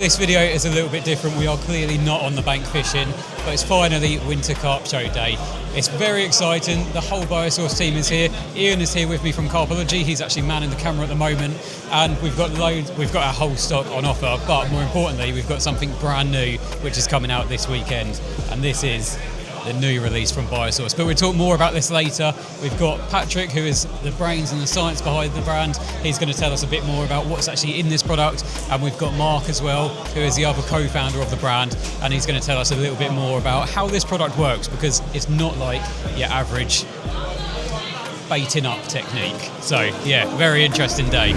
This video is a little bit different. We are clearly not on the bank fishing, but it's finally Winter Carp Show day. It's very exciting. The whole BioSource team is here. Ian is here with me from Carpology. He's actually manning the camera at the moment, and we've got our whole stock on offer. But more importantly, we've got something brand new which is coming out this weekend, and this is the new release from BioSource. But we'll talk more about this later. We've got Patrick, who is the brains and the science behind the brand. He's going to tell us a bit more about what's actually in this product. And we've got Mark as well, who is the other co-founder of the brand, and he's going to tell us a little bit more about how this product works, because it's not like your average baiting up technique. So yeah, very interesting day.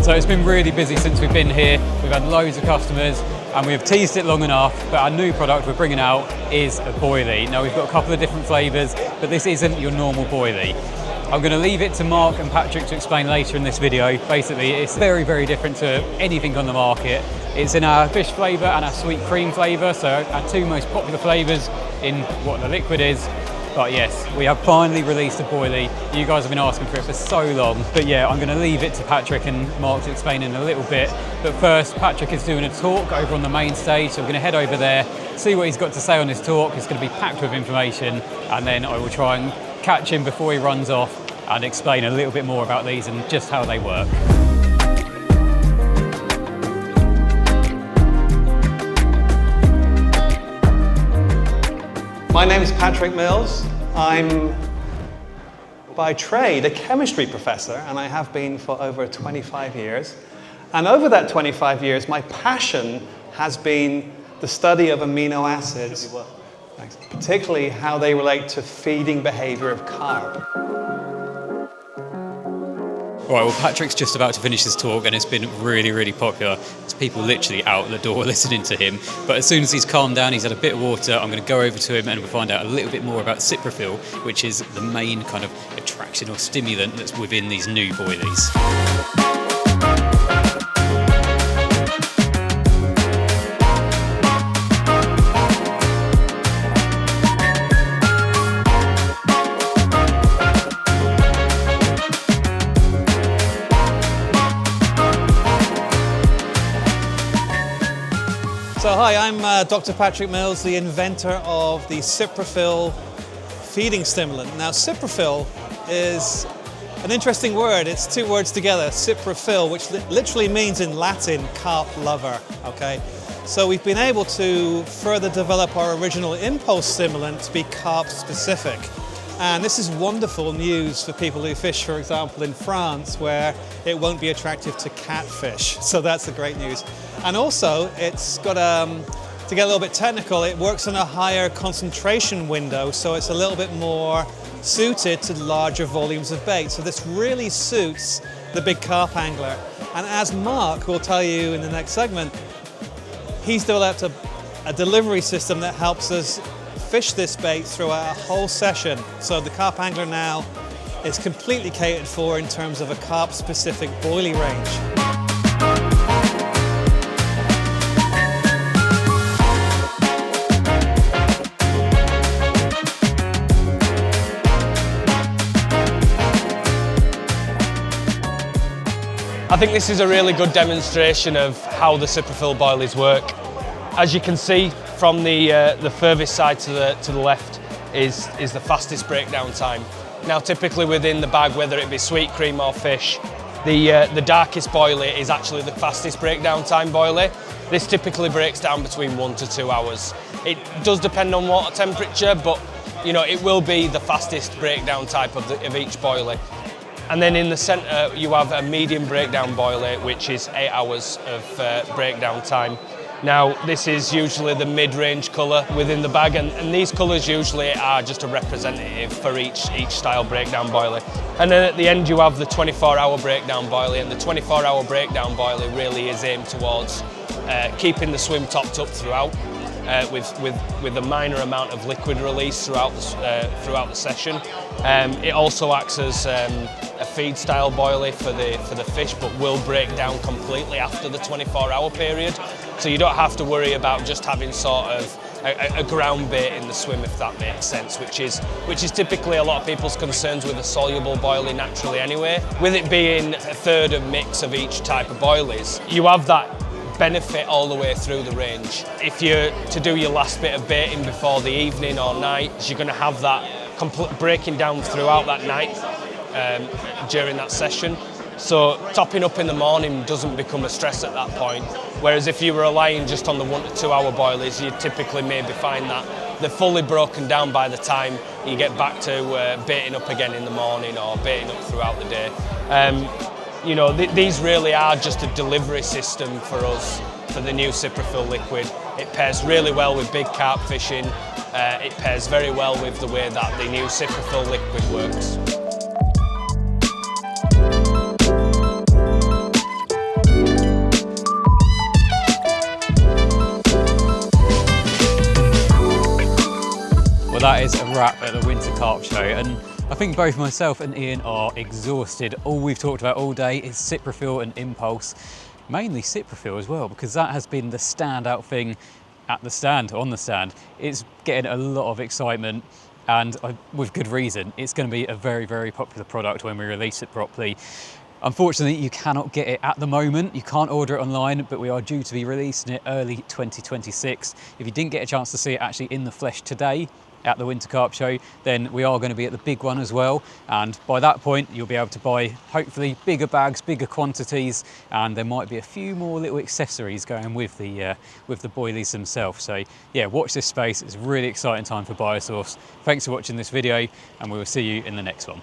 So it's been really busy since we've been here. We've had loads of customers and we've teased it long enough, but our new product we're bringing out is a boily. Now we've got a couple of different flavours, but this isn't your normal boily. I'm going to leave it to Mark and Patrick to explain later in this video. Basically, it's very, very different to anything on the market. It's in our fish flavour and our sweet cream flavour, so our two most popular flavours in what the liquid is. But yes, we have finally released a boily. You guys have been asking for it for so long. But yeah, I'm going to leave it to Patrick and Mark to explain in a little bit. But first, Patrick is doing a talk over on the main stage, so we're going to head over there, see what he's got to say on his talk. It's going to be packed with information, and then I will try and catch him before he runs off and explain a little bit more about these and just how they work. My name is Patrick Mills. I'm by trade a chemistry professor, and I have been for over 25 years. And over that 25 years, my passion has been the study of amino acids, particularly how they relate to feeding behavior of carp. All right, well, Patrick's just about to finish his talk and it's been really, really popular. There's people literally out the door listening to him. But as soon as he's calmed down, he's had a bit of water, I'm going to go over to him and we'll find out a little bit more about Cyprophil, which is the main kind of attraction or stimulant that's within these new boilies. So hi, I'm Dr. Patrick Mills, the inventor of the Cyprophil feeding stimulant. Now Cyprophil is an interesting word. It's two words together, Cyprophil, which literally means in Latin, carp lover, okay? So we've been able to further develop our original impulse stimulant to be carp specific. And this is wonderful news for people who fish, for example, in France, where it won't be attractive to catfish. So that's the great news. And also, it's got, to get a little bit technical, it works in a higher concentration window, so it's a little bit more suited to larger volumes of bait. So this really suits the big carp angler. And as Mark will tell you in the next segment, he's developed a delivery system that helps us fish this bait throughout a whole session. So the carp angler now is completely catered for in terms of a carp-specific boily range. I think this is a really good demonstration of how the Cyprophil boilies work. As you can see, from the furthest side to the left is the fastest breakdown time. Now typically within the bag, whether it be sweet cream or fish, the darkest boily is actually the fastest breakdown time boily. This typically breaks down between 1 to 2 hours. It does depend on water temperature, but you know, it will be the fastest breakdown type of each boily. And then in the centre you have a medium breakdown boily, which is 8 hours of breakdown time. Now this is usually the mid-range colour within the bag, and these colours usually are just a representative for each style breakdown boily. And then at the end you have the 24-hour breakdown boily, and the 24-hour breakdown boily really is aimed towards keeping the swim topped up throughout, with a minor amount of liquid release throughout the session. It also acts as a feed style boily for the fish, but will break down completely after the 24-hour period. So you don't have to worry about just having sort of a ground bait in the swim, if that makes sense, which is typically a lot of people's concerns with a soluble boily naturally anyway. With it being a third of mix of each type of boilies, you have that benefit all the way through the range. If you're to do your last bit of baiting before the evening or night, you're going to have that breaking down throughout that night during that session. So topping up in the morning doesn't become a stress at that point. Whereas if you were relying just on the 1 to 2 hour boilies, you typically maybe find that they're fully broken down by the time you get back to baiting up again in the morning or baiting up throughout the day. You know, these really are just a delivery system for us for the new Cyprophil liquid. It pairs really well with big carp fishing. It pairs very well with the way that the new Cyprophil liquid works. Well, that is a wrap at the Winter Carp Show, and I think both myself and Ian are exhausted. All we've talked about all day is Cyprophil and Impulse, mainly Cyprophil as well, because that has been the standout thing at the stand, on the stand. It's getting a lot of excitement, and with good reason. It's going to be a very, very popular product when we release it properly. Unfortunately, you cannot get it at the moment. You can't order it online, but we are due to be releasing it early 2026. If you didn't get a chance to see it actually in the flesh today at the Winter Carp Show, then we are going to be at the big one as well. And by that point, you'll be able to buy hopefully bigger bags, bigger quantities, and there might be a few more little accessories going with the boilies themselves. So yeah, watch this space. It's a really exciting time for BioSource. Thanks for watching this video, and we will see you in the next one.